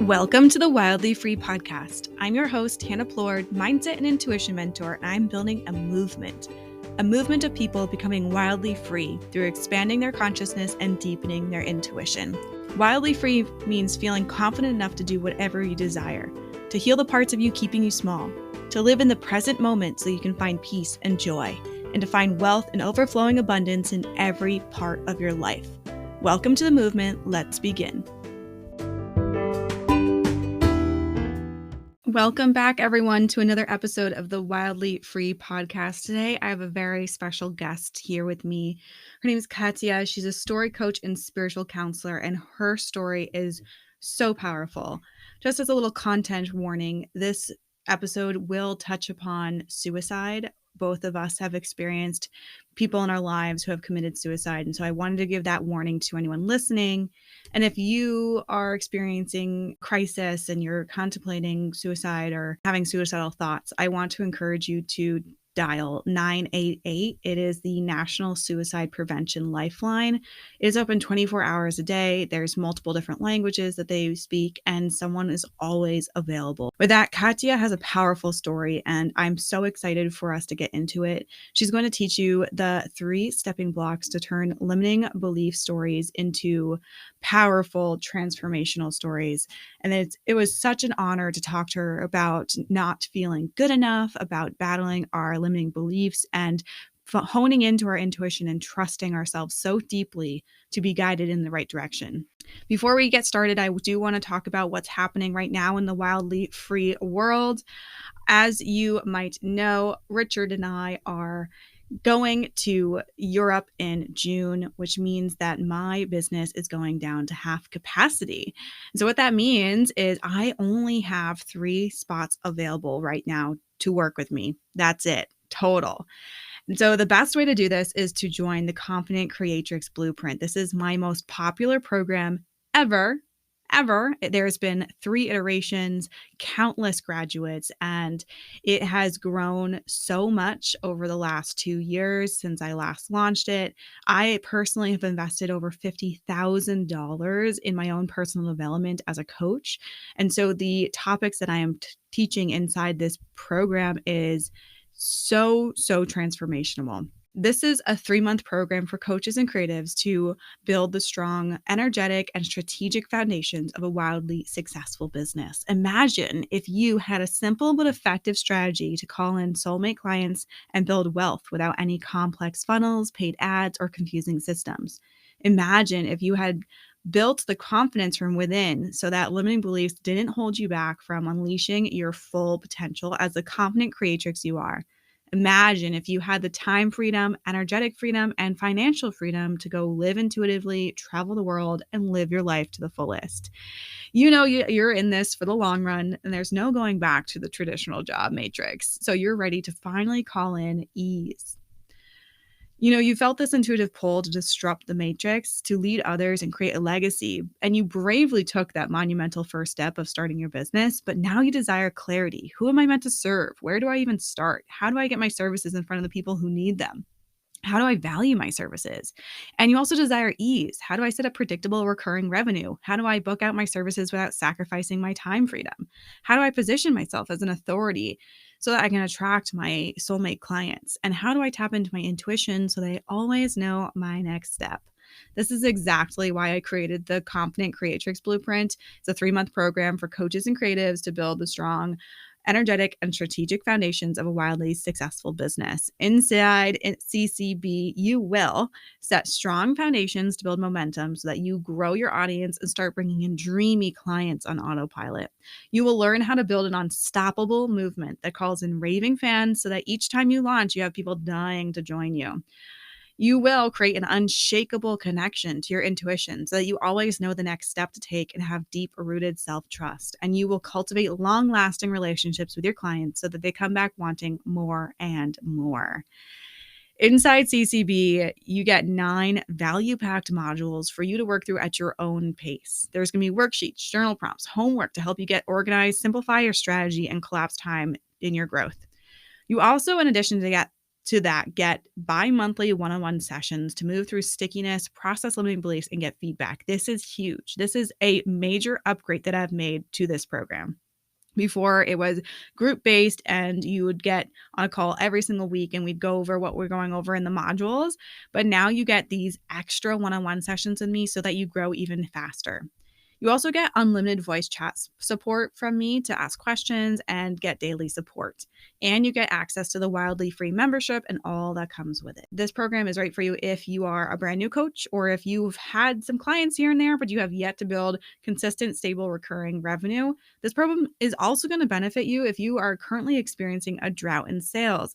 Welcome to the Wildly Free podcast. I'm your host, Hannah Plord, mindset and intuition mentor, and I'm building a movement of people becoming wildly free through expanding their consciousness and deepening their intuition. Wildly free means feeling confident enough to do whatever you desire, to heal the parts of you keeping you small, to live in the present moment so you can find peace and joy, and to find wealth and overflowing abundance in every part of your life. Welcome to the movement. Let's begin. Welcome back, everyone, to another episode of the Wildly Free podcast. Today, I have a very special guest here with me. Her name is Katja. She's a story coach and spiritual counselor, and her story is so powerful. Just as a little content warning, this episode will touch upon suicide. Both of us have experienced people in our lives who have committed suicide, and so I wanted to give that warning to anyone listening. And if you are experiencing crisis and you're contemplating suicide or having suicidal thoughts, I want to encourage you to dial 988. It is the National Suicide Prevention Lifeline. It is open 24 hours a day. There's multiple different languages that they speak, and someone is always available. With that, Katja has a powerful story, and I'm so excited for us to get into it. She's going to teach you the 3 stepping blocks to turn limiting belief stories into powerful transformational stories. And it was such an honor to talk to her about not feeling good enough, about battling our limiting beliefs, and honing into our intuition and trusting ourselves so deeply to be guided in the right direction. Before we get started, I do want to talk about what's happening right now in the wildly free world. As you might know, Richard and I are going to Europe in June, which means that my business is going down to half capacity. So what that means is I only have 3 spots available right now to work with me. That's it, total. And so the best way to do this is to join the Confident Creatrix Blueprint. This is my most popular program ever. There's been 3 iterations, countless graduates, and it has grown so much over the last 2 years since I last launched it. I personally have invested over $50,000 in my own personal development as a coach. And so the topics that I am teaching inside this program is so transformational. This is a 3-month program for coaches and creatives to build the strong, energetic, and strategic foundations of a wildly successful business. Imagine if you had a simple but effective strategy to call in soulmate clients and build wealth without any complex funnels, paid ads, or confusing systems. Imagine if you had built the confidence from within so that limiting beliefs didn't hold you back from unleashing your full potential as the confident creatrix you are. Imagine if you had the time freedom, energetic freedom, and financial freedom to go live intuitively, travel the world, and live your life to the fullest. You know you're in this for the long run, and there's no going back to the traditional job matrix. So you're ready to finally call in ease. You know, you felt this intuitive pull to disrupt the matrix, to lead others and create a legacy, and you bravely took that monumental first step of starting your business, but now you desire clarity. Who am I meant to serve? Where do I even start? How do I get my services in front of the people who need them? How do I value my services? And you also desire ease. How do I set up predictable recurring revenue? How do I book out my services without sacrificing my time freedom? How do I position myself as an authority so that I can attract my soulmate clients? And how do I tap into my intuition so that I always know my next step? This is exactly why I created the Confident Creatrix Blueprint. It's a 3-month program for coaches and creatives to build the strong, energetic, and strategic foundations of a wildly successful business. Inside CCB, you will set strong foundations to build momentum so that you grow your audience and start bringing in dreamy clients on autopilot. You will learn how to build an unstoppable movement that calls in raving fans so that each time you launch, you have people dying to join you. You will create an unshakable connection to your intuition so that you always know the next step to take and have deep-rooted self-trust. And you will cultivate long-lasting relationships with your clients so that they come back wanting more and more. Inside CCB, you get 9 value-packed modules for you to work through at your own pace. There's going to be worksheets, journal prompts, homework to help you get organized, simplify your strategy, and collapse time in your growth. You also, in addition to to that, get bi-monthly one-on-one sessions to move through stickiness, process limiting beliefs, and get feedback. This is huge. This is a major upgrade that I've made to this program. Before, it was group-based and you would get on a call every single week and we'd go over what we're going over in the modules. But now you get these extra one-on-one sessions with me so that you grow even faster. You also get unlimited voice chat support from me to ask questions and get daily support. And you get access to the Wildly Free membership and all that comes with it. This program is right for you if you are a brand new coach or if you've had some clients here and there, but you have yet to build consistent, stable, recurring revenue. This program is also going to benefit you if you are currently experiencing a drought in sales.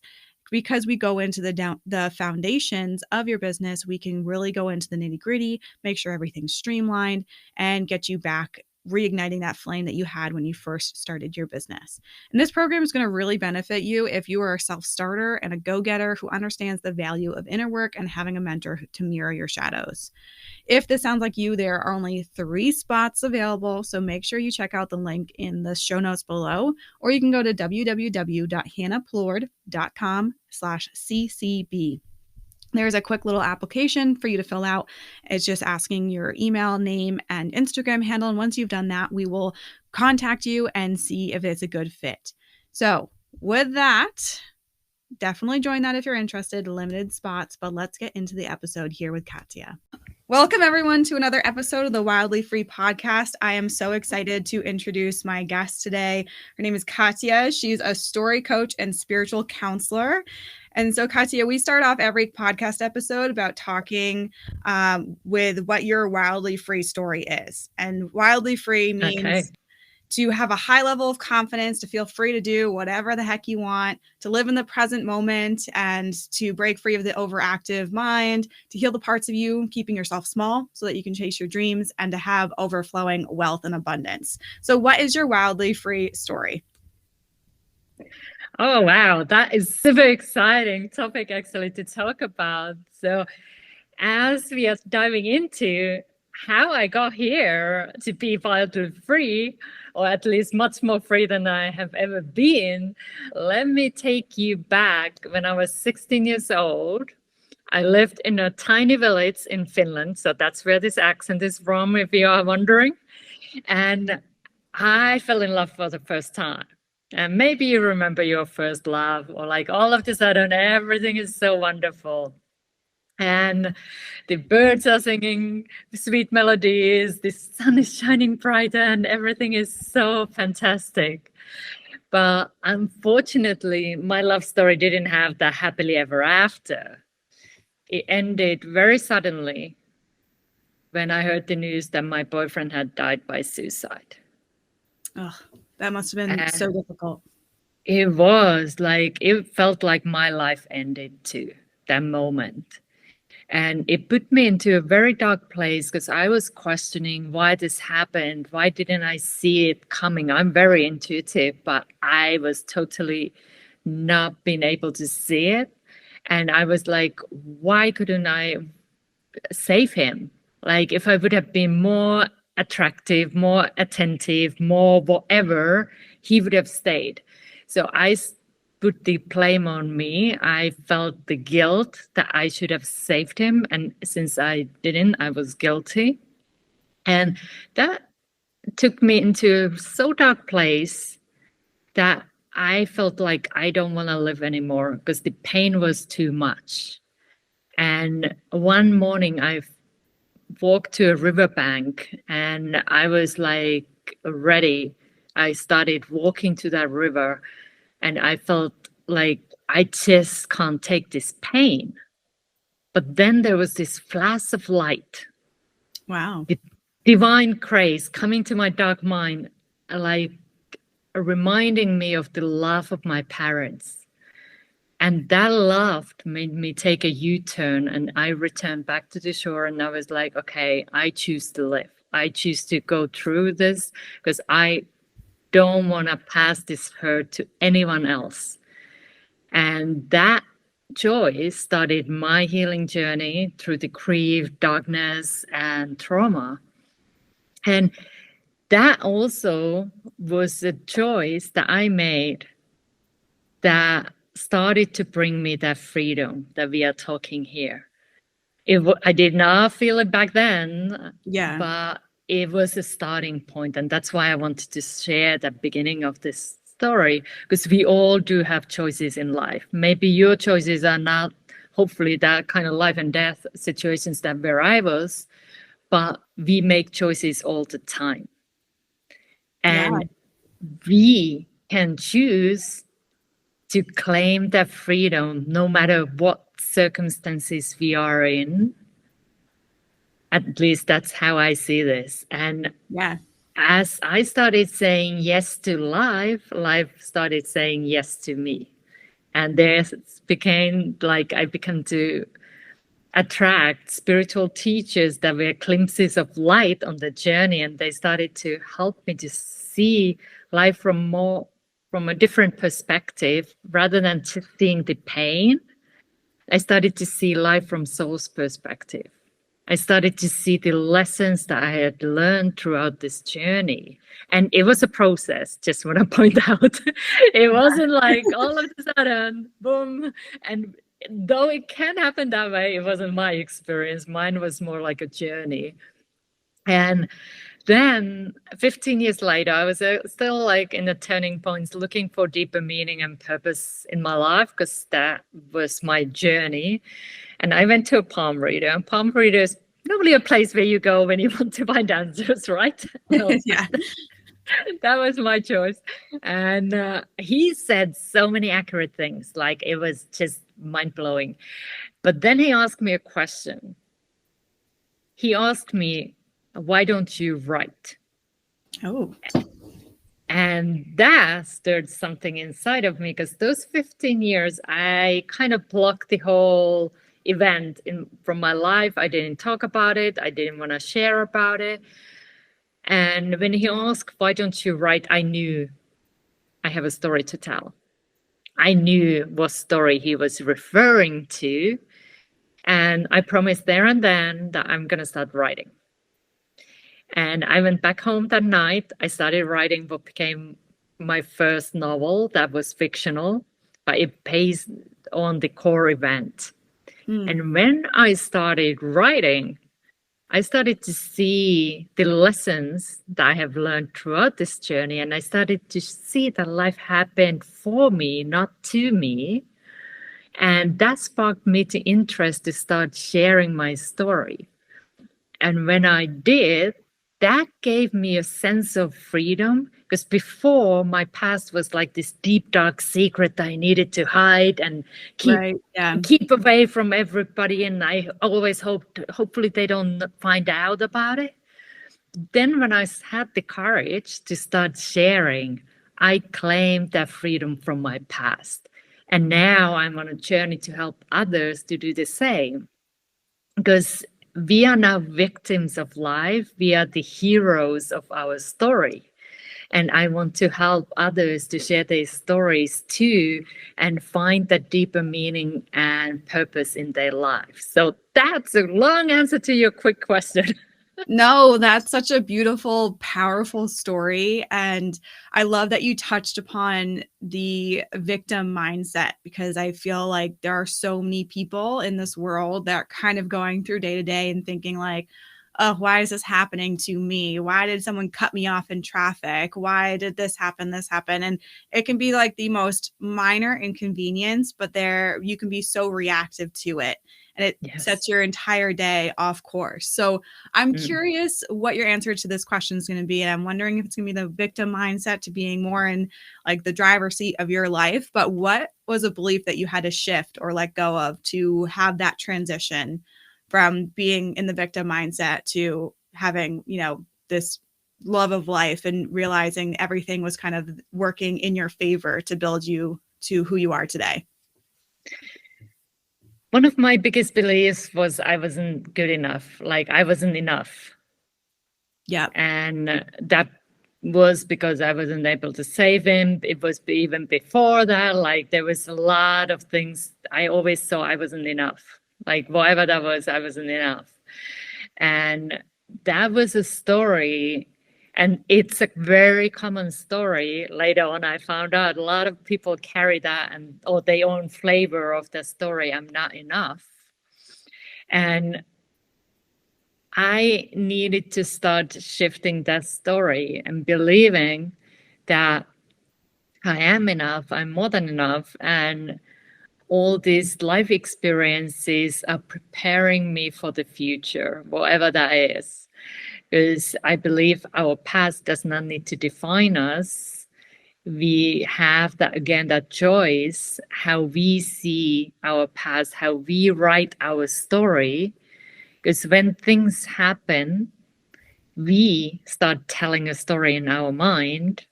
Because we go into the foundations of your business, we can really go into the nitty-gritty, make sure everything's streamlined, and get you back reigniting that flame that you had when you first started your business. And this program is going to really benefit you if you are a self-starter and a go-getter who understands the value of inner work and having a mentor to mirror your shadows. If this sounds like you, there are only 3 spots available, so make sure you check out the link in the show notes below, or you can go to www.hannahplourde.com/ccb. There's a quick little application for you to fill out. It's just asking your email, name, and Instagram handle. And once you've done that, we will contact you and see if it's a good fit. So with that, definitely join that if you're interested. Limited spots, but let's get into the episode here with Katja. Welcome, everyone, to another episode of the Wildly Free podcast. I am so excited to introduce my guest today. Her name is Katja. She's a story coach and spiritual counselor. And so, Katja, we start off every podcast episode about talking with what your wildly free story is. And wildly free means to have a high level of confidence, to feel free to do whatever the heck you want, to live in the present moment, and to break free of the overactive mind, to heal the parts of you, keeping yourself small so that you can chase your dreams, and to have overflowing wealth and abundance. So what is your wildly free story? Oh, wow. That is super exciting topic actually to talk about. So as we are diving into how I got here to be wildly free, or at least much more free than I have ever been, let me take you back when I was 16 years old. I lived in a tiny village in Finland. So that's where this accent is from, if you are wondering. And I fell in love for the first time. And maybe you remember your first love, or like all of a sudden, everything is so wonderful. And the birds are singing sweet melodies, the sun is shining brighter, and everything is so fantastic. But unfortunately, my love story didn't have that happily ever after. It ended very suddenly when I heard the news that my boyfriend had died by suicide. Oh, that must have been so difficult. It was like, it felt like my life ended too, that moment. And it put me into a very dark place because I was questioning why this happened. Why didn't I see it coming? I'm very intuitive, but I was totally not being able to see it. And I was like, why couldn't I save him? Like, if I would have been more attractive, more attentive, more whatever, he would have stayed. So I put the blame on me. I felt the guilt that I should have saved him. And since I didn't, I was guilty. And that took me into a so dark place that I felt like I don't want to live anymore because the pain was too much. And one morning I walked to a riverbank and I was like ready. I started walking to that river. And I felt like I just can't take this pain. But then there was this flash of light. Wow. Divine grace coming to my dark mind, like reminding me of the love of my parents. And that love made me take a U-turn, and I returned back to the shore, and I was like, okay, I choose to live. I choose to go through this because I don't want to pass this hurt to anyone else. And that choice started my healing journey through the grief, darkness, and trauma. And that also was a choice that I made that started to bring me that freedom that we are talking here. I did not feel it back then, Yeah. but it was a starting point, and that's why I wanted to share the beginning of this story, because we all do have choices in life. Maybe your choices are not, hopefully, that kind of life and death situations that where I was, but we make choices all the time, Yeah. and we can choose to claim that freedom no matter what circumstances we are in. At least that's how I see this. And Yeah. as I started saying yes to life, life started saying yes to me. And there became like I began to attract spiritual teachers that were glimpses of light on the journey. And they started to help me to see life from a different perspective rather than just seeing the pain. I started to see life from soul's perspective. I started to see the lessons that I had learned throughout this journey. And it was a process, just want to point out. It wasn't like all of a sudden, boom. And though it can happen that way, it wasn't my experience. Mine was more like a journey. And then 15 years later, I was still like in the turning points, looking for deeper meaning and purpose in my life, because that was my journey. And I went to a palm reader. And palm reader is normally a place where you go when you want to find answers, right? Well, Yeah. that was my choice. And he said so many accurate things, like it was just mind blowing. But then he asked me a question. He asked me, why don't you write? Oh. And that stirred something inside of me, because those 15 years, I kind of blocked the whole event from my life. I didn't talk about it. I didn't want to share about it. And when he asked, why don't you write? I knew I have a story to tell. I knew what story he was referring to. And I promised there and then that I'm going to start writing. And I went back home that night. I started writing what became my first novel that was fictional, but it based on the core event. Hmm. And when I started writing, I started to see the lessons that I have learned throughout this journey. And I started to see that life happened for me, not to me. And that sparked me to interest to start sharing my story. And when I did, that gave me a sense of freedom, because before my past was like this deep dark secret that I needed to hide and keep Right. Yeah. keep away from everybody, and I always hopefully they don't find out about it. Then when I had the courage to start sharing, I claimed that freedom from my past. And now I'm on a journey to help others to do the same, because we are now victims of life. We are the heroes of our story. And I want to help others to share their stories too and find that deeper meaning and purpose in their life. So that's a long answer to your quick question. No, that's such a beautiful, powerful story. And I love that you touched upon the victim mindset, because I feel like there are so many people in this world that are kind of going through day to day and thinking, like, oh, why is this happening to me? Why did someone cut me off in traffic? Why did this happen? This happen? And it can be like the most minor inconvenience, but you can be so reactive to it. And it sets Yes. your entire day off course. So I'm Mm. curious what your answer to this question is going to be. And I'm wondering if it's going to be the victim mindset to being more in like the driver's seat of your life. But what was a belief that you had to shift or let go of to have that transition from being in the victim mindset to having, this love of life and realizing everything was kind of working in your favor to build you to who you are today? One of my biggest beliefs was I wasn't good enough, like I wasn't enough. Yeah. And that was because I wasn't able to save him. It was even before that, like there was a lot of things. I always saw I wasn't enough. Like whatever that was, I wasn't enough. And that was a story And it's a very common story. Later on, I found out a lot of people carry that and or their own flavor of the story. I'm not enough. And I needed to start shifting that story and believing that I am enough, I'm more than enough. And all these life experiences are preparing me for the future, whatever that is. Because I believe our past does not need to define us. We have that again, that choice, how we see our past, how we write our story. Because when things happen, we start telling a story in our mind.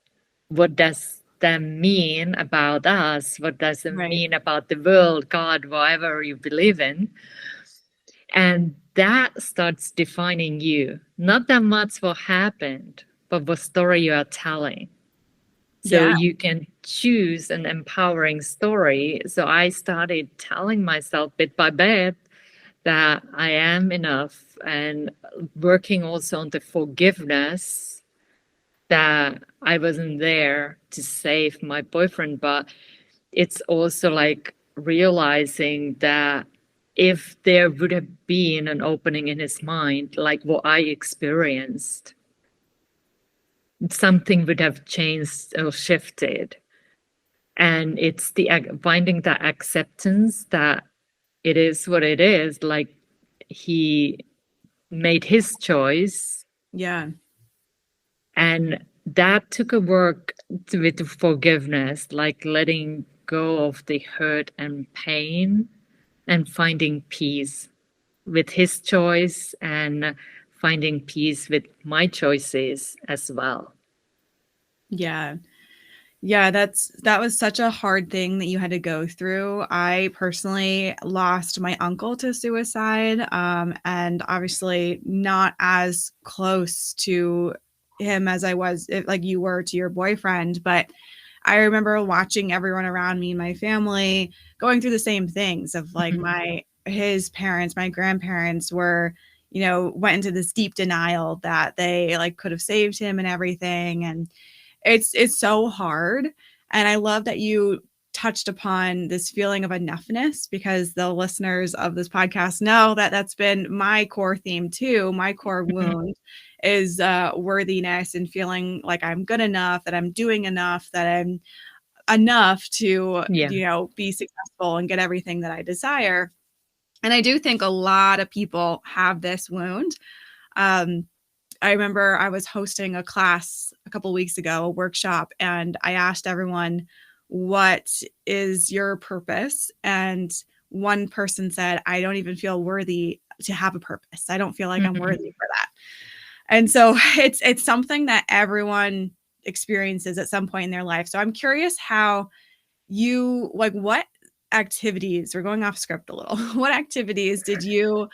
What does that mean about us? What does it Right. mean about the world, God, whatever you believe in? And that starts defining you. Not that much what happened, but what story you are telling. So Yeah. you can choose an empowering story. So I started telling myself bit by bit that I am enough and working also on the forgiveness that I wasn't there to save my boyfriend, but it's also like realizing that if there would have been an opening in his mind, like what I experienced, something would have changed or shifted. And it's the finding that acceptance that it is what it is. Like he made his choice, Yeah. and that took a work with forgiveness, like letting go of the hurt and pain and finding peace with his choice and finding peace with my choices as well. Yeah. Yeah, that was such a hard thing that you had to go through. I personally lost my uncle to suicide, and obviously not as close to him as I was, like you were to your boyfriend. But I remember watching everyone around me, my family, going through the same things of like Mhm. his parents, my grandparents were, went into this deep denial that they like could have saved him and everything. And it's so hard, and I love that you touched upon this feeling of enoughness, because the listeners of this podcast know that that's been my core theme too. My core wound is worthiness and feeling like I'm good enough, that I'm doing enough, that I'm enough to, Yeah. be successful and get everything that I desire. And I do think a lot of people have this wound. Um, I remember I was hosting a class a couple weeks ago, a workshop, and I asked everyone, "What is your purpose?" And one person said, "I don't even feel worthy to have a purpose. I don't feel like I'm Mhm. worthy for that." And so it's something that everyone experiences at some point in their life. So I'm curious how you like what activities, we're going off script a little. What activities did you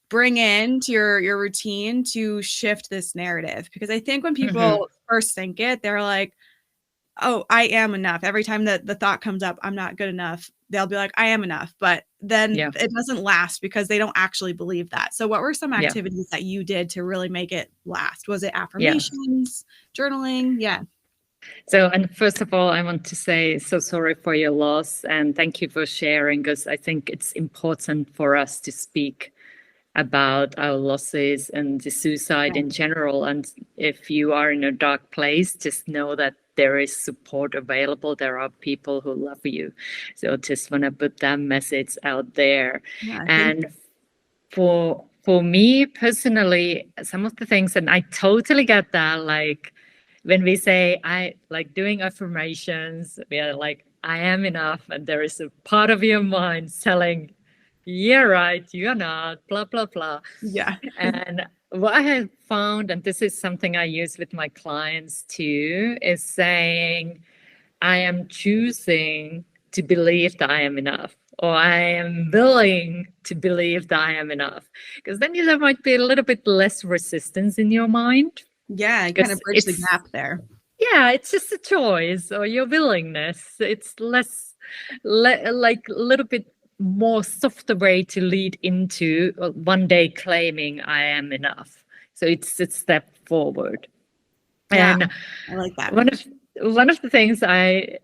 bring into your routine to shift this narrative? Because I think when Mhm. people first think it, they're like, "Oh, I am enough." Every time that the thought comes up, "I'm not good enough," they'll be like, "I am enough." But then Yeah. it doesn't last because they don't actually believe that. So what were some Yeah. activities that you did to really make it last? Was it Yeah. affirmations, journaling? Yeah. So, and first of all, I want to say so sorry for your loss and thank you for sharing, because I think it's important for us to speak about our losses and the suicide Yeah. in general. And if you are in a dark place, just know that there is support available. There are people who love you. So just want to put that message out there. Yeah, thank And for me personally, some of the things, and I totally get that, like when we say I like doing affirmations, we are like, I am enough, and there is a part of your mind telling, yeah, right, you're not, blah, blah, blah. yeah. And what I have found, and this is something I use with my clients too, is saying, I am choosing to believe that I am enough, or I am willing to believe that I am enough. Because then there might be a little bit less resistance in your mind. Yeah, I kind of Because bridge the it's, gap there. yeah, it's just a choice or your willingness. It's less, like a little bit more softer way to lead into one day claiming I am enough. So it's a step forward. Yeah, And I like that. one of one of the things I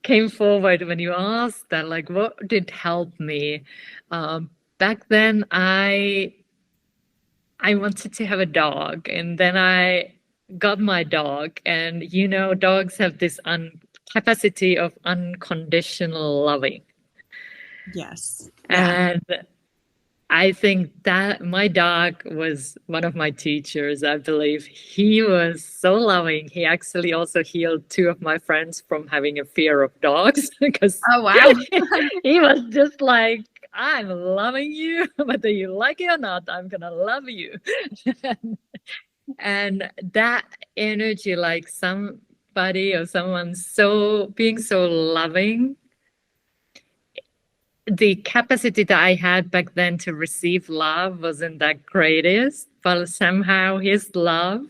came forward when you asked that, like, what did help me? Back then, I wanted to have a dog, and then I got my dog, and dogs have this capacity of unconditional loving, Yes. Yeah. and I think that my dog was one of my teachers. I believe he was so loving. He actually also healed two of my friends from having a fear of dogs because Oh, wow. he was just like, I'm loving you, whether you like it or not, I'm gonna love you. And that energy, like somebody or someone so being so loving, the capacity that I had back then to receive love wasn't that greatest, but somehow his love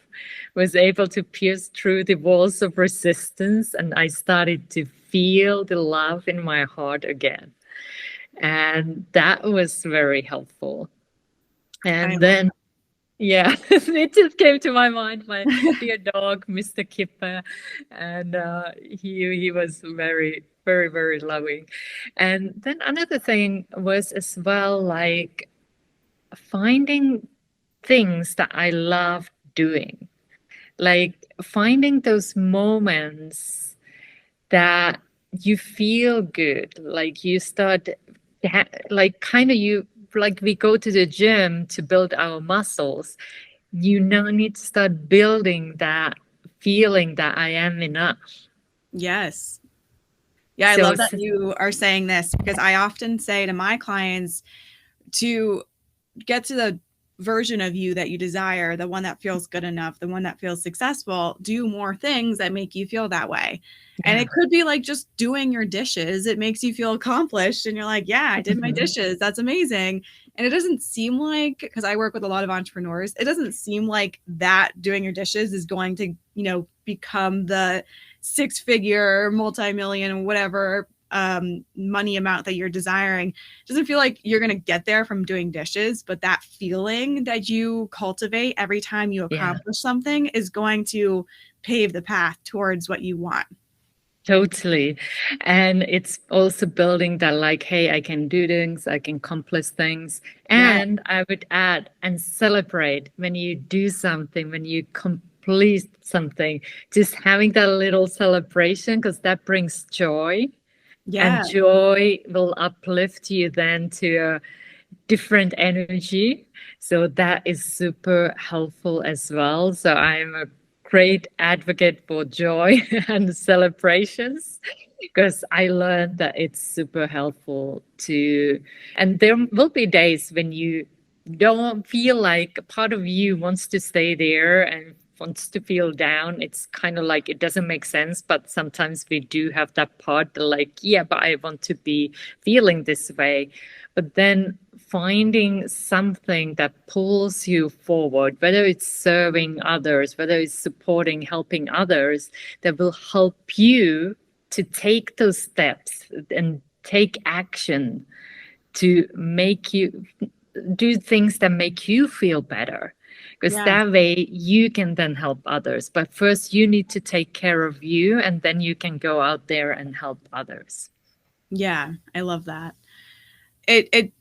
was able to pierce through the walls of resistance, and I started to feel the love in my heart again. And that was very helpful. I And love then, yeah, it just came to my mind, my dear dog, Mr. Kipper, and he was very, very, very loving. And then another thing was as well, like finding things that I love doing, like finding those moments that you feel good, like you start, like kind of you, like we go to the gym to build our muscles. You now need to start building that feeling that I am enough. Yes. Yeah, I So love that you are saying this because I often say to my clients to get to the version of you that you desire, the one that feels good enough, the one that feels successful, do more things that make you feel that way. And yeah. it could be like just doing your dishes. It makes you feel accomplished and you're like, yeah, I did my Mhm. dishes. That's amazing. And it doesn't seem like, because I work with a lot of entrepreneurs, it doesn't seem like that doing your dishes is going to, become the six-figure, multi-million, whatever money amount that you're desiring. Doesn't feel like you're going to get there from doing dishes, but that feeling that you cultivate every time you Yeah. accomplish something is going to pave the path towards what you want. Totally. And it's also building that, like, hey, I can do things, I can accomplish things. Yeah. And I would add and celebrate when you do something, when you complete something, just having that little celebration, because that brings joy. And Yeah. joy will uplift you then to a different energy. So that is super helpful as well. So I'm a great advocate for joy and celebrations because I learned that it's super helpful to, and there will be days when you don't feel like a part of you wants to stay there and wants to feel down. It's kind of like it doesn't make sense, but sometimes we do have that part that, like, yeah, but I want to be feeling this way. But then finding something that pulls you forward, whether it's serving others, whether it's supporting, helping others, that will help you to take those steps and take action to make you do things that make you feel better, because Yeah. that way you can then help others. But first you need to take care of you, and then you can go out there and help others. Yeah. I love that. It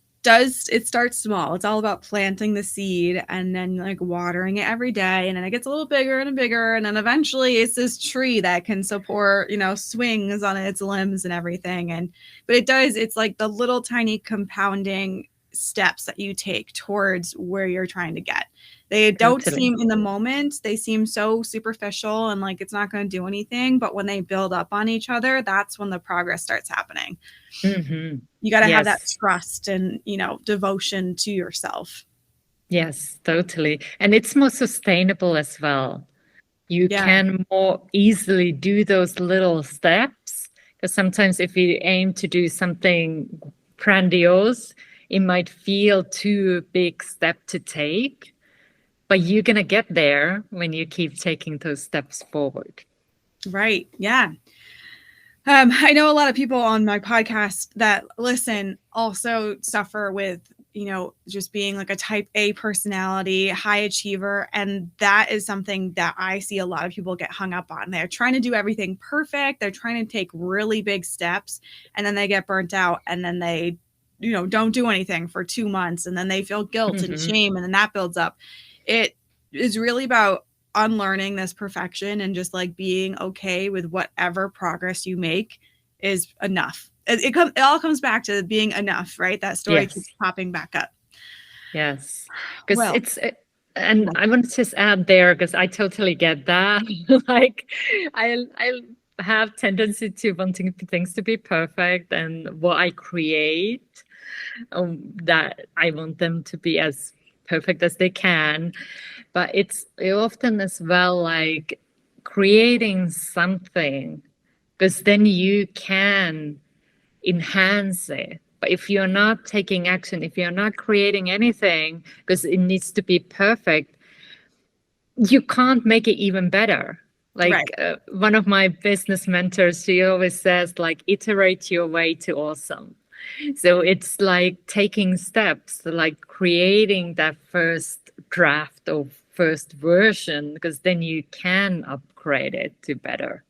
starts small. It's all about planting the seed and then like watering it every day, and then it gets a little bigger and bigger, and then eventually it's this tree that can support, swings on its limbs and everything. And but it's like the little tiny compounding steps that you take towards where you're trying to get. They don't Totally. seem in the moment, they seem so superficial and like it's not going to do anything, but when they build up on each other, that's when the progress starts happening. Hmm. You got to have that Yes. trust and, devotion to yourself. Yes, totally. And it's more sustainable as well. You Yeah. can more easily do those little steps, because sometimes if you aim to do something grandiose, it might feel too big step to take, but you're going to get there when you keep taking those steps forward. Right. Yeah. I know a lot of people on my podcast that listen also suffer with just being like a type A personality, high achiever. And that is something that I see a lot of people get hung up on. They're trying to do everything perfect. They're trying to take really big steps, and then they get burnt out, and then they, don't do anything for 2 months, and then they feel guilt and Mm-hmm. shame, and then that builds up. It is really about unlearning this perfection and just like being okay with whatever progress you make is enough. It all comes back to being enough, right? That story keeps Yes. popping back up. Yes. Because Well, and yeah. I want to just add there, because I totally get that. Like, I have tendency to wanting things to be perfect, and what I create, that I want them to be as perfect as they can. But it's often as well like creating something, because then you can enhance it. But if you're not taking action, if you're not creating anything, because it needs to be perfect, you can't make it even better. Right. Like one of my business mentors, she always says, like, iterate your way to awesome. So it's like taking steps, like creating that first draft or first version, because then you can upgrade it to better.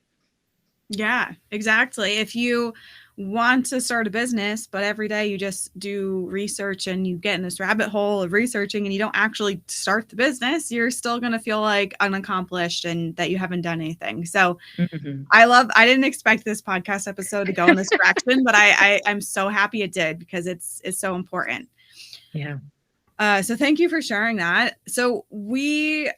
Yeah, exactly. If you want to start a business, but every day you just do research and you get in this rabbit hole of researching and you don't actually start the business, you're still going to feel like unaccomplished and that you haven't done anything. So Mm-hmm. I didn't expect this podcast episode to go in this direction, but I'm so happy it did because it's so important. Yeah. So thank you for sharing that. So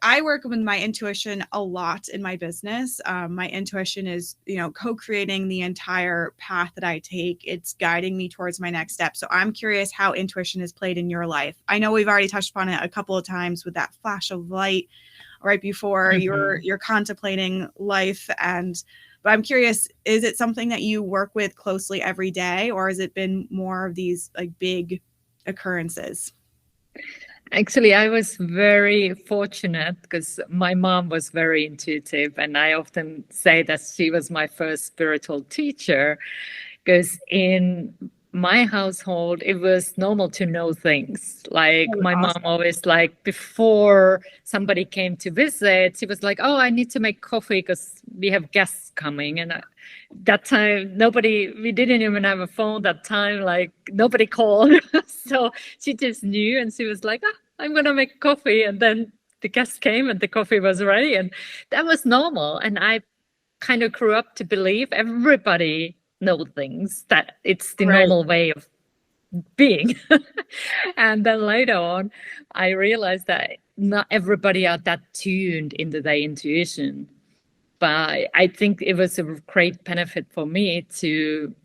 I work with my intuition a lot in my business. My intuition is, co-creating the entire path that I take. It's guiding me towards my next step. So I'm curious how intuition is played in your life. I know we've already touched upon it a couple of times with that flash of light right before Mm-hmm. you're contemplating life, but I'm curious, is it something that you work with closely every day, or has it been more of these like big occurrences? Actually, I was very fortunate because my mom was very intuitive, and I often say that she was my first spiritual teacher. Because in my household, it was normal to know things. Like Oh, my mom awesome. always, like before somebody came to visit, she was like, "Oh, I need to make coffee because we have guests coming." And that time, we didn't even have a phone that time. Like nobody called, so she just knew, and she was like, "Ah, I'm gonna make coffee," and then the guests came and the coffee was ready, and that was normal. And I kind of grew up to believe everybody know things, that it's the Right. normal way of being. And then later on, I realized that not everybody are that tuned into their intuition. But I think it was a great benefit for me to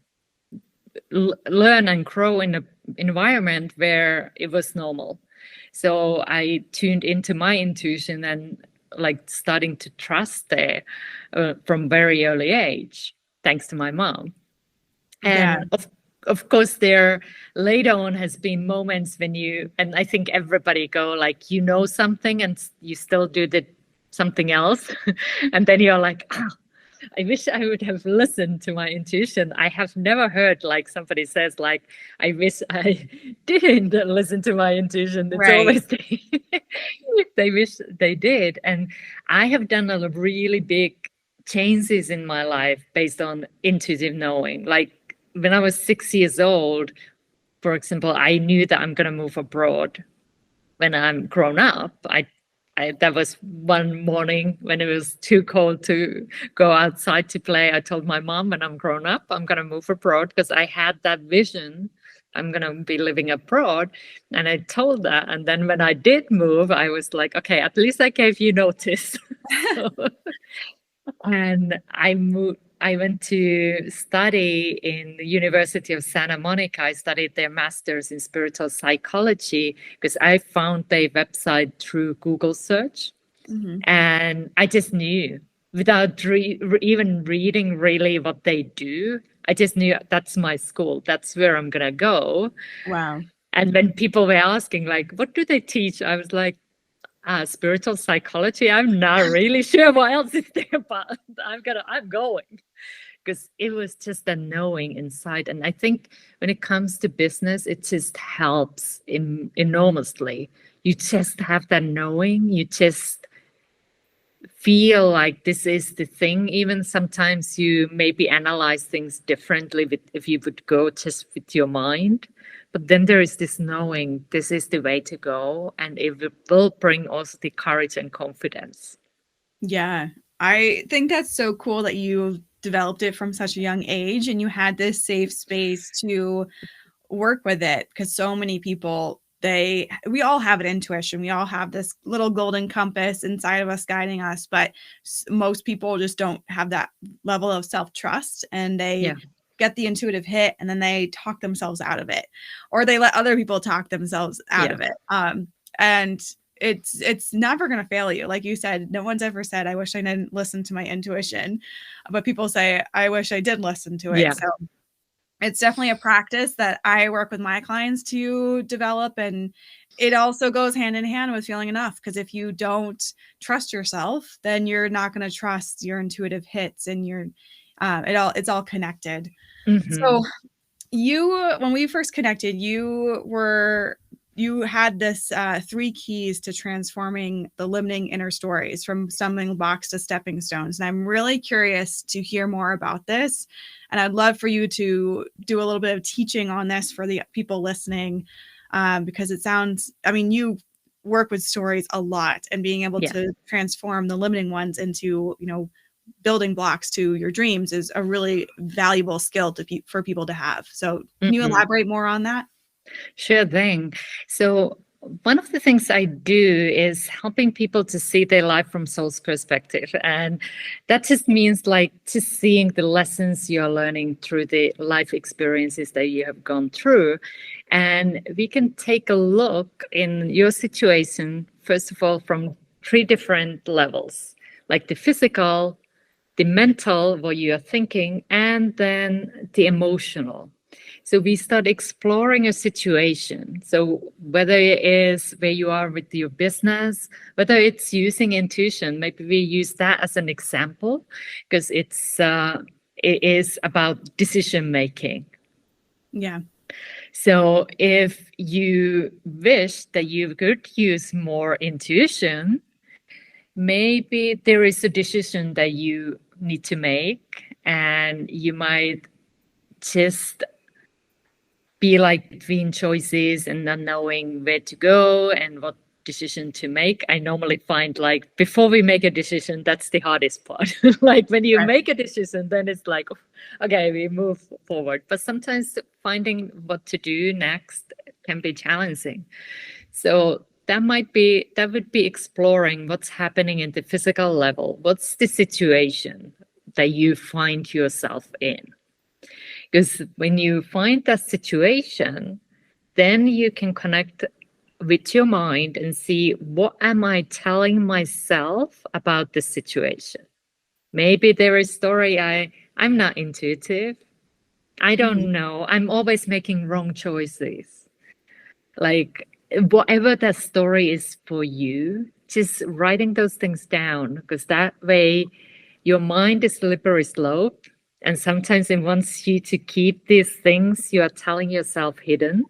learn and grow in an environment where it was normal. So I tuned into my intuition and like starting to trust there from very early age, thanks to my mom. Yeah. And of course, there later on has been moments when and I think everybody go like, something and you still do something else. And then you're like, I wish I would have listened to my intuition. I have never heard like somebody says like, I wish I didn't listen to my intuition. It's Right. always they wish they did. And I have done a really big changes in my life based on intuitive knowing. Like when I was 6 years old, for example, I knew that I'm going to move abroad when I'm grown up. That was one morning when it was too cold to go outside to play. I told my mom, when I'm grown up, I'm going to move abroad because I had that vision. I'm going to be living abroad. And I told that. And then when I did move, I was like, okay, at least I gave you notice. So, and I moved. I went to study in the University of Santa Monica. I studied their master's in spiritual psychology because I found their website through Google search. Hmm. And I just knew without even reading really what they do. I just knew that's my school. That's where I'm going to go. Wow. And when people were asking, like, what do they teach? I was like, spiritual psychology. I'm not really sure what else is there, but I'm going. because it was just a knowing inside. And I think when it comes to business, it just helps enormously. You just have that knowing, you just feel like this is the thing. Even sometimes you maybe analyze things differently if you would go just with your mind. But then there is this knowing this is the way to go, and it will bring also the courage and confidence. Yeah. I think that's so cool that you developed it from such a young age and you had this safe space to work with it, because so many people, we all have an intuition, we all have this little golden compass inside of us guiding us, but most people just don't have that level of self-trust, and they Yeah. get the intuitive hit and then they talk themselves out of it, or they let other people talk themselves out Yeah. of it. And it's never going to fail you. Like you said, no one's ever said, I wish I didn't listen to my intuition, but people say, I wish I did listen to it. Yeah. So it's definitely a practice that I work with my clients to develop. And it also goes hand in hand with feeling enough, because if you don't trust yourself, then you're not going to trust your intuitive hits, and it's all connected. Mm-hmm. So when we first connected, you had this 3 keys to transforming the limiting inner stories, from stumbling blocks to stepping stones. And I'm really curious to hear more about this. And I'd love for you to do a little bit of teaching on this for the people listening, because you work with stories a lot, and being able Yeah. to transform the limiting ones into, building blocks to your dreams is a really valuable skill for people to have. So can you Mm-hmm. elaborate more on that? Sure thing. So one of the things I do is helping people to see their life from soul's perspective. And that just means like just seeing the lessons you're learning through the life experiences that you have gone through. And we can take a look in your situation, first of all, from 3 different levels, like the physical, the mental, what you are thinking, and then the emotional. So we start exploring a situation. So whether it is where you are with your business, whether it's using intuition, maybe we use that as an example, because it is about decision making. Yeah. So if you wish that you could use more intuition, maybe there is a decision that you need to make, and you might just be like between choices and not knowing where to go and what decision to make. I normally find like before we make a decision, that's the hardest part. Like when you Right. make a decision, then it's like, okay, we move forward. But sometimes finding what to do next can be challenging. So that would be exploring what's happening in the physical level. What's the situation that you find yourself in? Because when you find that situation, then you can connect with your mind and see, what am I telling myself about the situation? Maybe there is a story I'm not intuitive. I Mhm. don't know. I'm always making wrong choices. Like whatever that story is for you, just writing those things down, because that way your mind is slippery slope. And sometimes it wants you to keep these things you are telling yourself hidden.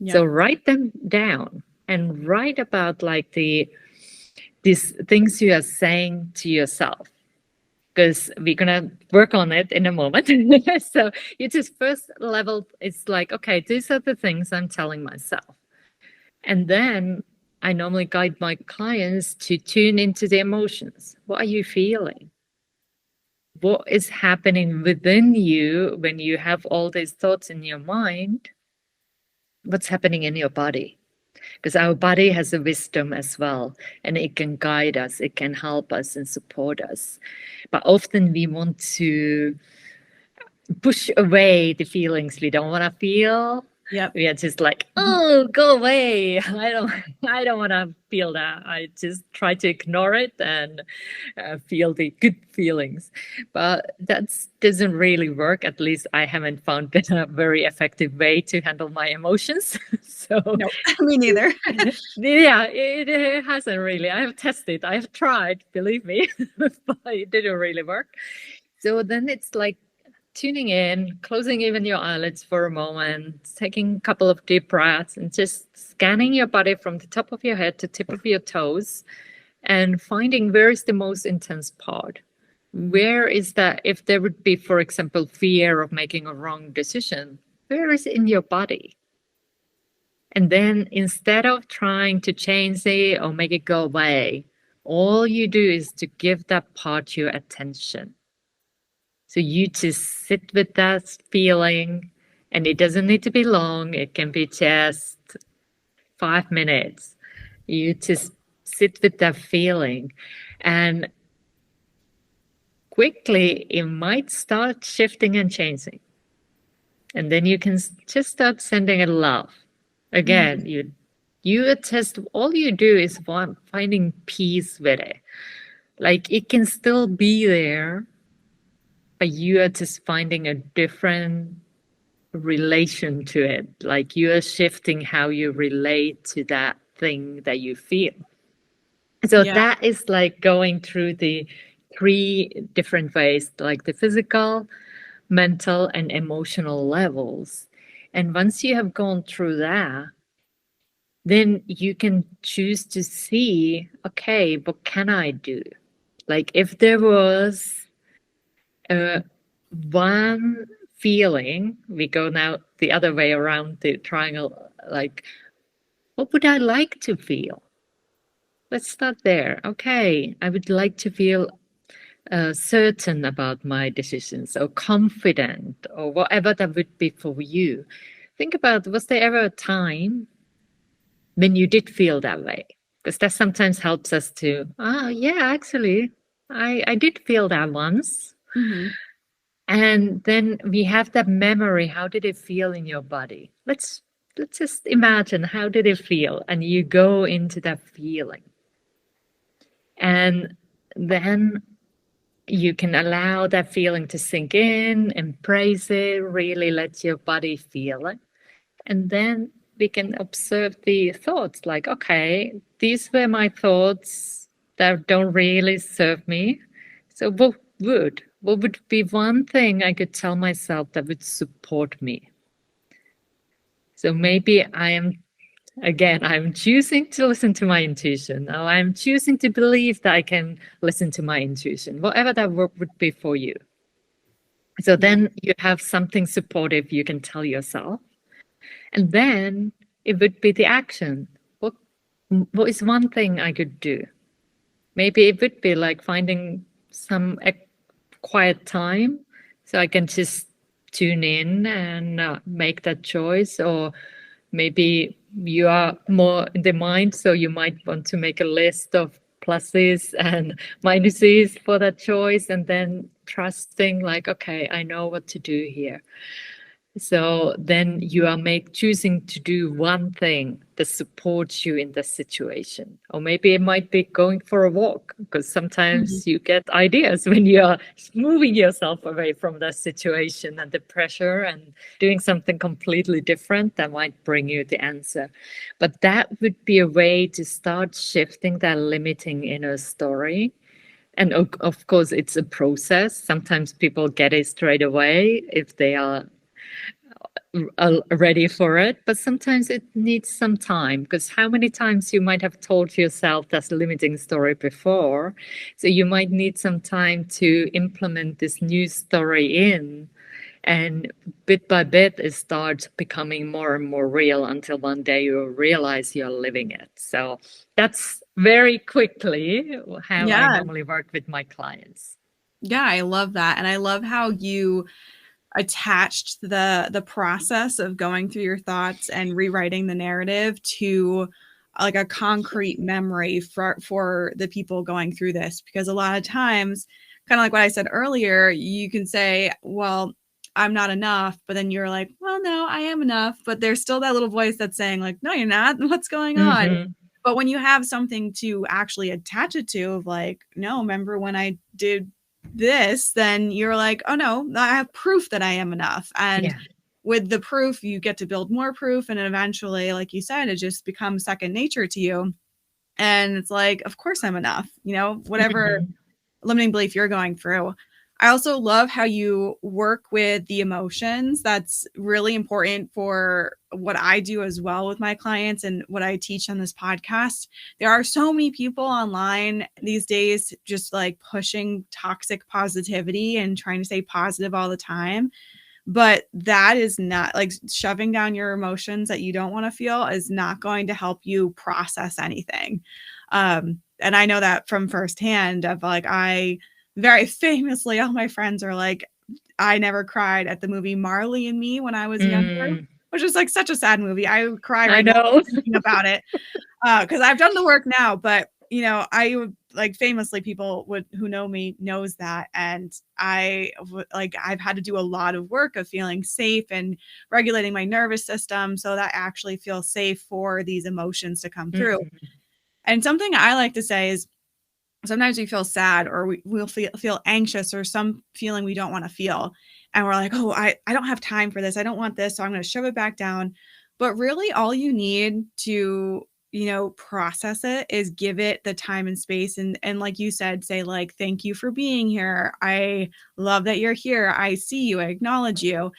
So Yep. write them down and write about like these things you are saying to yourself, because we're gonna work on it in a moment. So you just first level, it's like, okay, these are the things I'm telling myself. And then I normally guide my clients to tune into the emotions. What are you feeling? What is happening within you when you have all these thoughts in your mind? What's happening in your body? Because our body has a wisdom as well, and it can guide us, it can help us and support us. But often we want to push away the feelings we don't want to feel. Yep. We are just like, oh, go away. I don't want to feel that. I just try to ignore it and feel the good feelings. But that doesn't really work. At least I haven't found a very effective way to handle my emotions. So Nope. Me neither. yeah, it hasn't really. I have tested, I have tried, believe me, but it didn't really work. So then it's like tuning in, closing even your eyelids for a moment, taking a couple of deep breaths, and just scanning your body from the top of your head to tip of your toes and finding where is the most intense part. Where is that? If there would be, for example, fear of making a wrong decision, where is it in your body? And then instead of trying to change it or make it go away, all you do is to give that part your attention. So you just sit with that feeling, and it doesn't need to be long, it can be just 5 minutes. You just sit with that feeling, and quickly it might start shifting and changing. And then you can just start sending it love. Again, Mhm. you test, all you do is finding peace with it. Like it can still be there, but you are just finding a different relation to it. Like you are shifting how you relate to that thing that you feel. So Yeah. that is like going through the three different ways, like the physical, mental, and emotional levels. And once you have gone through that, then you can choose to see, okay, what can I do? Like if there was uh, one feeling, we go now the other way around the triangle, like, what would I like to feel? Let's start there. Okay, I would like to feel certain about my decisions or confident or whatever that would be for you. Think about, was there ever a time when you did feel that way? Because that sometimes helps us to, yeah, actually, I did feel that once. Mhm. And then we have that memory. How did it feel in your body? Let's just imagine, how did it feel? And you go into that feeling. And then you can allow that feeling to sink in, embrace it, really let your body feel it. And then we can observe the thoughts like, okay, these were my thoughts that don't really serve me. So, what would be one thing I could tell myself that would support me? So maybe I'm choosing to listen to my intuition, or I'm choosing to believe that I can listen to my intuition, whatever that would be for you. So Yeah. then you have something supportive you can tell yourself. And then it would be the action. What what is one thing I could do? Maybe it would be like finding some quiet time so I can just tune in and make that choice. Or maybe you are more in the mind, so you might want to make a list of pluses and minuses for that choice, and then trusting, like, okay, I know what to do here. So then you are choosing to do one thing that supports you in the situation. Or maybe it might be going for a walk, because Mhm. sometimes you get ideas when you are moving yourself away from that situation and the pressure, and doing something completely different that might bring you the answer. But that would be a way to start shifting that limiting inner story. And of course, it's a process. Sometimes people get it straight away if they are ready for it, but sometimes it needs some time, because how many times you might have told yourself that's a limiting story before. So you might need some time to implement this new story in, and bit by bit it starts becoming more and more real until one day you realize you're living it. So that's very quickly how I Yeah. normally work with my clients. Yeah, I love that, and I love how you attached the process of going through your thoughts and rewriting the narrative to like a concrete memory for the people going through this, because a lot of times, kind of like what I said earlier, you can say, well, I'm not enough, but then you're like, well, no, I am enough, but there's still that little voice that's saying like, no, you're not. What's going on? Hmm. But when you have something to actually attach it to, of like, no, remember when I did this, then you're like, oh no, I have proof that I am enough. And Yeah. with the proof, you get to build more proof. And eventually, like you said, it just becomes second nature to you. And it's like, of course I'm enough, whatever Hmm. limiting belief you're going through. I also love how you work with the emotions. That's really important for what I do as well with my clients and what I teach on this podcast. There are so many people online these days just like pushing toxic positivity and trying to stay positive all the time. But that is not like shoving down your emotions that you don't want to feel is not going to help you process anything. And I know that from firsthand of like, I very famously, all my friends are like, I never cried at the movie Marley and Me when I was younger, Mm, which is like such a sad movie. I would cry I right now know. thinking about it. Because I've done the work now, but you know, I would like famously people would who know me knows that, and like I've had to do a lot of work of feeling safe and regulating my nervous system so that I actually feel safe for these emotions to come through. Mhm, And something I like to say is sometimes we feel sad or we'll feel anxious or some feeling we don't want to feel. And we're like, oh, I don't have time for this. I don't want this. So I'm going to shove it back down. But really, all you need to, you know, process it is give it the time and space. And like you said, say, like, thank you for being here. I love that you're here. I see you. I acknowledge you.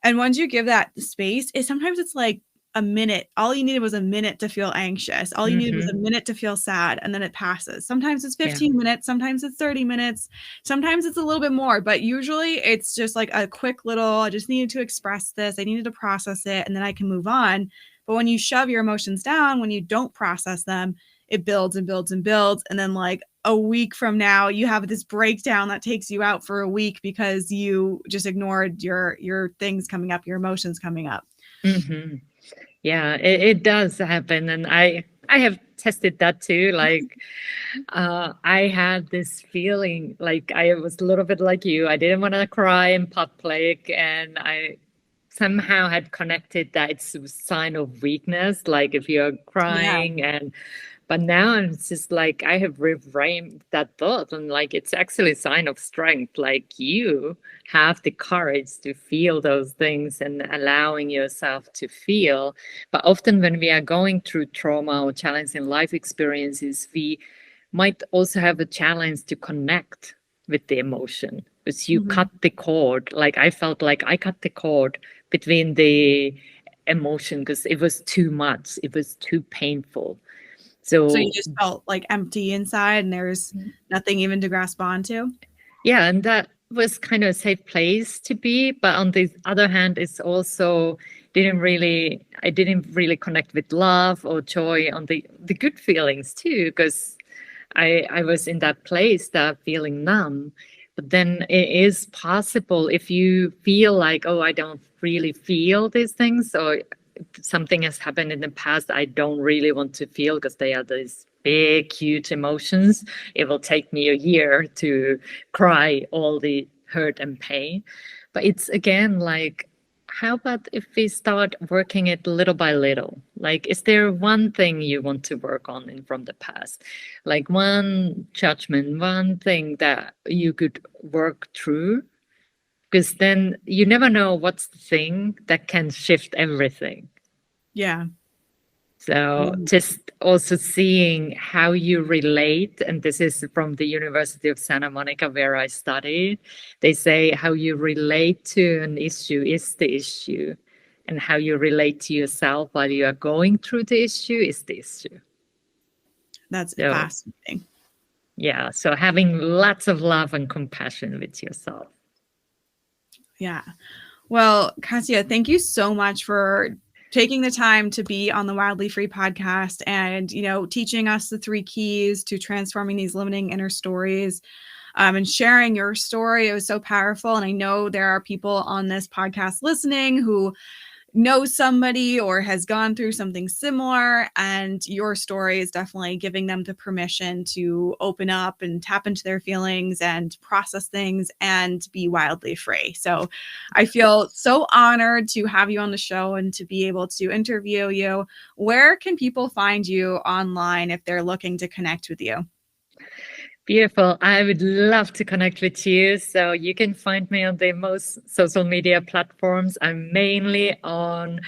And once you give that space, sometimes it's like a minute. All you needed was a minute to feel anxious. All you needed was a mhm. minute to feel sad, and then it passes. Sometimes it's Yeah. 15 minutes, sometimes it's 30 minutes, sometimes it's a little bit more, but usually it's just like a quick little, I just needed to express this, I needed to process it, and then I can move on. But when you shove your emotions down, when you don't process them, it builds and builds and builds. And then like a week from now, you have this breakdown that takes you out for a week because you just ignored your things coming up, your emotions coming up. Mhm. Yeah, it does happen, and I have tested that too. Like, I had this feeling like I was a little bit like you. I didn't want to cry in public, and I somehow had connected that it's a sign of weakness, like if you're Yeah. crying. And but now it's just like I have reframed that thought, and like it's actually a sign of strength. Like you have the courage to feel those things and allowing yourself to feel. But often when we are going through trauma or challenging life experiences, we might also have a challenge to connect with the emotion because you Mhm. cut the cord. Like I felt like I cut the cord between the emotion because it was too much, it was too painful. So you So just felt like empty inside and there's nothing even to grasp onto? yeah, and that was kind of a safe place to be. But on the other hand, it's also I didn't really connect with love or joy on the good feelings too, because I was in that place, that feeling numb. But then it is possible if you feel like, oh, I don't really feel these things, or something has happened in the past I don't really want to feel because they are these big, huge emotions. It will take me a year to cry all the hurt and pain. But it's again like, how about if we start working it little by little? Like, is there one thing you want to work on from the past? Like one judgment, one thing that you could work through? Because then you never know what's the thing that can shift everything. Yeah. So Mm. just also seeing how you relate, and this is from the University of Santa Monica where I studied. They say how you relate to an issue is the issue, and how you relate to yourself while you are going through the issue is the issue. That's So fascinating. yeah, so having lots of love and compassion with yourself. Yeah. Well, Katya, thank you so much for taking the time to be on the Wildly Free podcast and, you know, teaching us the three keys to transforming these limiting inner stories, and sharing your story. It was so powerful. And I know there are people on this podcast listening who knows somebody or has gone through something similar, and your story is definitely giving them the permission to open up and tap into their feelings and process things and be wildly free. So I feel so honored to have you on the show and to be able to interview you. Where can people find you online if they're looking to connect with you? Beautiful. I would love to connect with you. So you can find me on the most social media platforms. I'm mainly on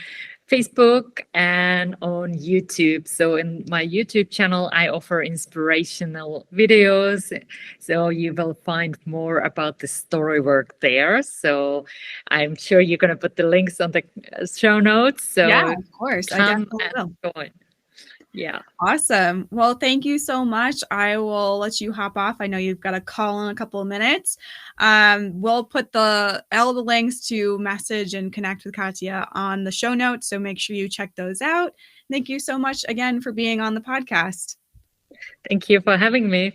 Facebook and on YouTube. So in my YouTube channel, I offer inspirational videos. So you will find more about the story work there. So I'm sure you're going to put the links on the show notes. Yeah, So of course. I come definitely and will. join. Yeah. Awesome. Well, thank you so much. I will let you hop off. I know you've got a call in a couple of minutes. We'll put all the links to message and connect with Katja on the show notes, so make sure you check those out. Thank you so much again for being on the podcast. Thank you for having me.